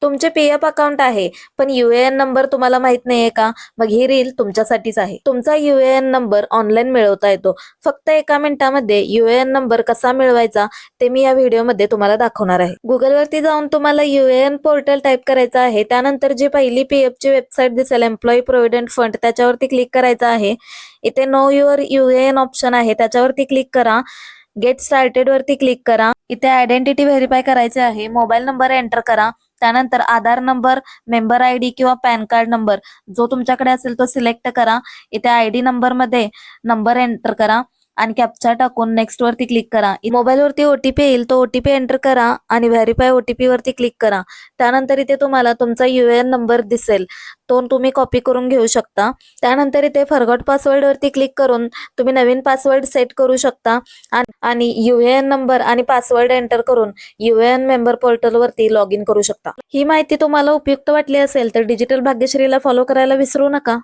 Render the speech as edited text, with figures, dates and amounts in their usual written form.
तुमचे PF account आहे पण यूएएन नंबर तुम्हाला माहित नाहीये का? मग ही रील तुमच्यासाठीच आहे. तुमचा यूएएन नंबर ऑनलाईन मिळवता येतो. फक्त एका मिनिटामध्ये यूएएन नंबर कसा मिळवायचा ते मी या व्हिडिओमध्ये तुम्हाला दाखवणार आहे. गुगलवरती जाऊन तुम्हाला यूएएन पोर्टल टाईप करायचं आहे. त्यानंतर जी पहिली पीएफची वेबसाईट दिसेल एम्प्लॉई प्रोव्हिडंट फंड त्याच्यावरती क्लिक करायचं आहे. इथे नो युअर यूएएन ऑप्शन आहे त्याच्यावरती क्लिक करा. गेट स्टार्टेड वरती क्लिक करा. इथे आयडेंटिटी व्हेरीफाय करायचे आहे. मोबाईल नंबर एंटर करा. त्यानंतर आधार नंबर, मेंबर आयडी किंवा पॅन कार्ड नंबर जो तुमच्याकडे असेल तो सिलेक्ट करा. इथे आयडी नंबर मध्ये नंबर एंटर करा आणि कॅप्चा टाकून नेक्स्ट वरती क्लिक करा. मोबाईल वरती ओटीपी येईल तो ओटीपी एंटर करा आणि व्हेरीफाय ओटीपी वरती क्लिक करा. त्यानंतर इथे तुम्हाला तुमचा यूएएन नंबर दिसेल तो तुम्ही कॉपी करून घेऊ शकता. त्यानंतर इथे फॉरगॉट पासवर्ड वरती क्लिक करून तुम्ही नवीन पासवर्ड सेट करू शकता आणि यूएएन नंबर आणि पासवर्ड एंटर करून यूएएन मेंबर पोर्टल वरती लॉग इन करू शकता. ही माहिती तुम्हाला उपयुक्त वाटली असेल तर डिजिटल भाग्यश्रीला फॉलो करायला विसरू नका.